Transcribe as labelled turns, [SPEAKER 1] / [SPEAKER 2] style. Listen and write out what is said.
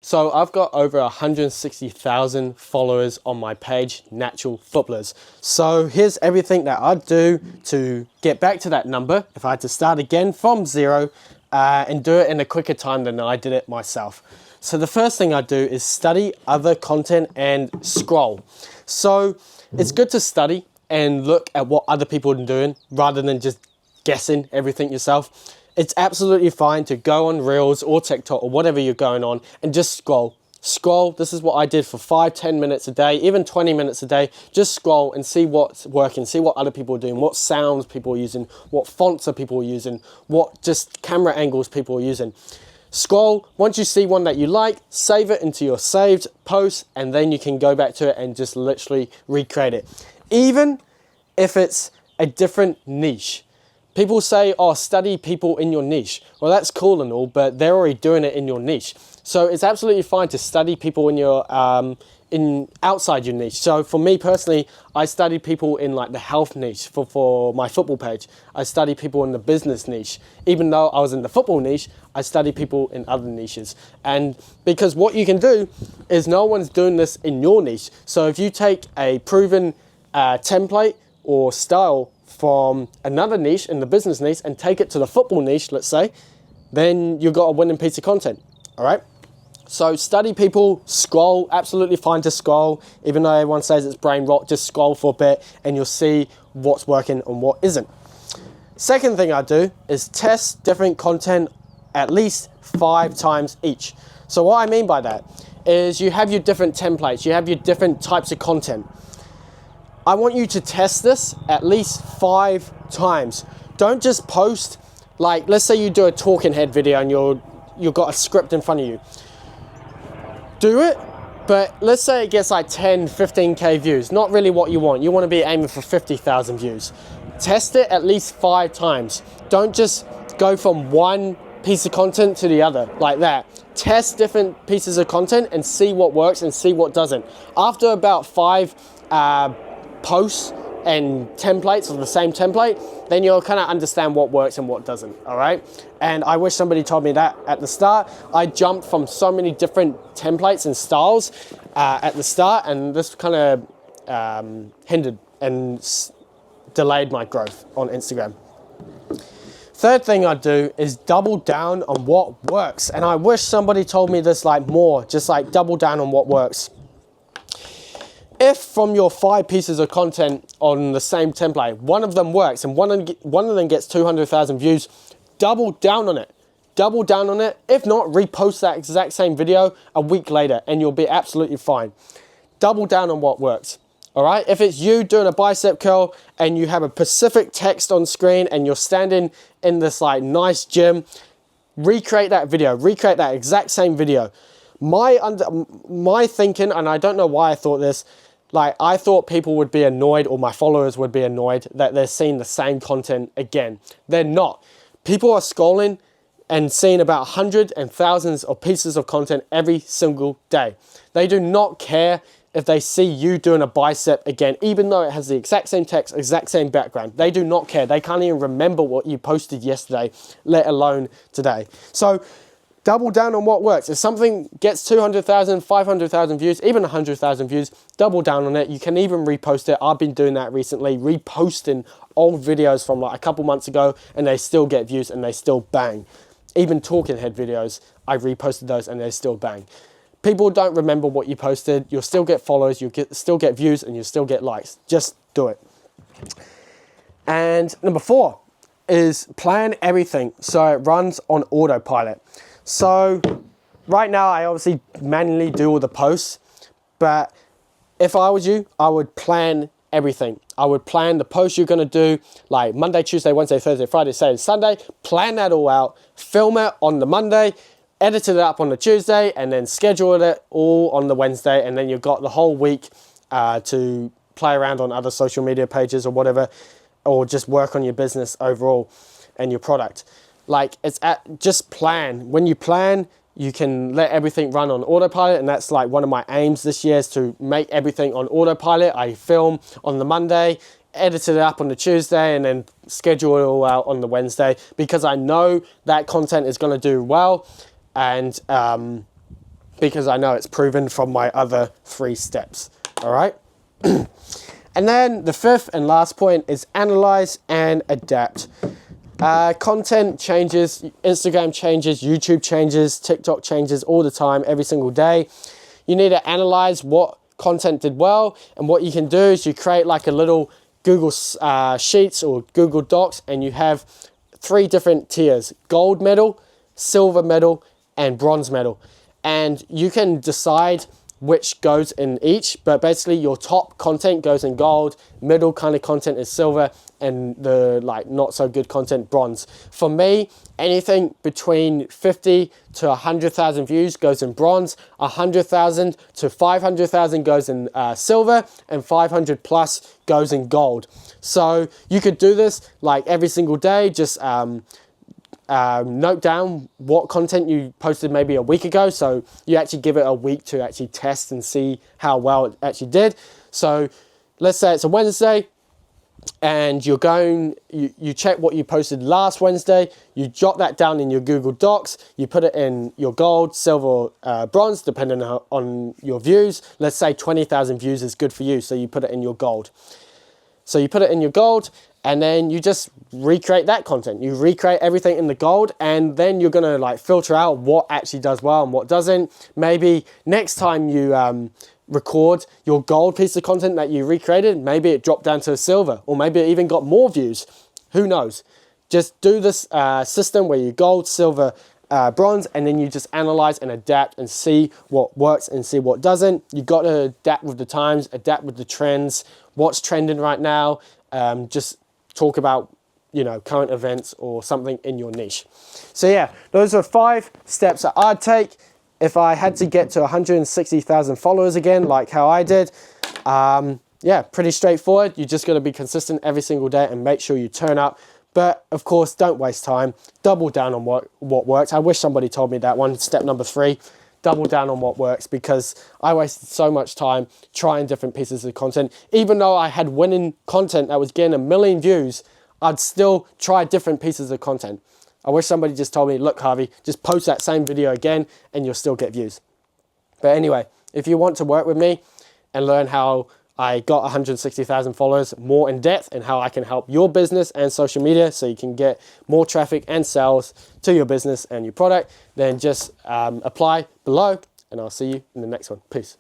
[SPEAKER 1] So I've got over 160,000 followers on my page, Natural Footballers. So here's everything that I'd do to get back to that number if I had to start again from zero and do it in a quicker time than I did it myself. So the first thing I do is study other content and scroll. So it's good to study and look at what other people are doing rather than just guessing everything yourself. It's absolutely fine to go on Reels or TikTok or whatever you're going on and just scroll. Scroll, this is what I did for 5-10 minutes a day, even 20 minutes a day. Just scroll and see what's working, see what other people are doing, what sounds people are using, what fonts are people using, what just camera angles people are using. Scroll, once you see one that you like, save it into your saved post, and then you can go back to it and just literally recreate it. Even if it's a different niche. People say, oh, study people in your niche. Well, that's cool and all, but they're already doing it in your niche. So it's absolutely fine to study people in your outside your niche. So for me personally, I study people in like the health niche for my football page. I study people in the business niche. Even though I was in the football niche, I study people in other niches. And because what you can do is no one's doing this in your niche. So if you take a proven template or style from another niche in the business niche and take it to the football niche, let's say, then you've got a winning piece of content, all right? So study people, scroll, absolutely fine to scroll. Even though everyone says it's brain rot, just scroll for a bit and you'll see what's working and what isn't. Second thing I do is test different content at least 5 times each. So what I mean by that is you have your different templates, you have your different types of content. I want you to test this at least 5 times. Don't just post, like, let's say you do a talking head video and you've got a script in front of you. Do it, but let's say it gets like 10, 15K views. Not really what you want. You want to be aiming for 50,000 views. Test it at least 5 times. Don't just go from one piece of content to the other like that. Test different pieces of content and see what works and see what doesn't. After about 5 posts and templates of the same template, then you'll kind of understand what works and what doesn't, all right? And I wish somebody told me that at the start. I jumped from so many different templates and styles at the start, and this kind of hindered and delayed my growth on Instagram. Third thing I do is double down on what works. And I wish somebody told me this like more, just like double down on what works. If from your 5 pieces of content on the same template, one of them works and one of them gets 200,000 views, double down on it. Double down on it. If not, repost that exact same video a week later and you'll be absolutely fine. Double down on what works. All right? If it's you doing a bicep curl and you have a specific text on screen and you're standing in this like nice gym, recreate that video. Recreate that exact same video. My thinking, and I don't know why I thought this, like I thought people would be annoyed or my followers would be annoyed that they're seeing the same content again. They're not. People are scrolling and seeing about hundreds and thousands of pieces of content every single day. They do not care if they see you doing a bicep again, even though it has the exact same text, exact same background. They do not care. They can't even remember what you posted yesterday, let alone today. So double down on what works. If something gets 200,000, 500,000 views, even 100,000 views, double down on it. You can even repost it. I've been doing that recently, reposting old videos from like a couple months ago, and they still get views and they still bang. Even talking head videos, I reposted those and they still bang. People don't remember what you posted. You'll still get followers, still get views, and you'll still get likes. Just do it. And number 4 is plan everything so it runs on autopilot. So right now I obviously manually do all the posts, but if I was you, I would plan everything. I would plan the posts you're gonna do, like Monday, Tuesday, Wednesday, Thursday, Friday, Saturday, Sunday, plan that all out, film it on the Monday, edit it up on the Tuesday, and then schedule it all on the Wednesday, and then you've got the whole week to play around on other social media pages or whatever, or just work on your business overall and your product. Like just plan. When you plan, you can let everything run on autopilot, and that's like one of my aims this year is to make everything on autopilot. I film on the Monday, edit it up on the Tuesday, and then schedule it all out on the Wednesday because I know that content is going to do well, and because I know it's proven from my other 3 steps. All right. And then the 5th and last point is analyze and adapt. Content changes, Instagram changes, YouTube changes, TikTok changes all the time, every single day. You need to analyze what content did well, and what you can do is you create like a little Google Sheets or Google Docs, and you have 3 different tiers: gold medal, silver medal, and bronze medal. And you can decide which goes in each, but basically your top content goes in gold, middle kind of content is silver, and the like not so good content bronze. For me, anything between 50 to 100,000 views goes in bronze, 100,000 to 500,000 goes in silver, and 500 plus goes in gold. So you could do this like every single day. Just note down what content you posted maybe a week ago, so you actually give it a week to actually test and see how well it actually did. So let's say it's a Wednesday and you're going, you check what you posted last Wednesday, you jot that down in your Google Docs, you put it in your gold, silver, bronze, depending on your views. Let's say 20,000 views is good for you, so you put it in your gold. So you put it in your gold, and then you just recreate that content. You recreate everything in the gold, and then you're gonna like filter out what actually does well and what doesn't. Maybe next time you record your gold piece of content that you recreated, maybe it dropped down to silver, or maybe it even got more views. Who knows? Just do this system where you gold, silver, bronze, and then you just analyze and adapt and see what works and see what doesn't. You got to adapt with the times, adapt with the trends, what's trending right now. Just talk about, you know, current events or something in your niche. So yeah, those are 5 steps that I'd take if I had to get to 160,000 followers again, like how I did. Yeah, pretty straightforward. You just got to be consistent every single day and make sure you turn up. But of course, don't waste time. Double down on what works. I wish somebody told me that one. Step number 3, double down on what works, because I wasted so much time trying different pieces of content. Even though I had winning content that was getting 1 million views, I'd still try different pieces of content. I wish somebody just told me, look, Harvey, just post that same video again and you'll still get views. But anyway, if you want to work with me and learn how I got 160,000 followers more in depth and how I can help your business and social media so you can get more traffic and sales to your business and your product, then just apply below, and I'll see you in the next one. Peace.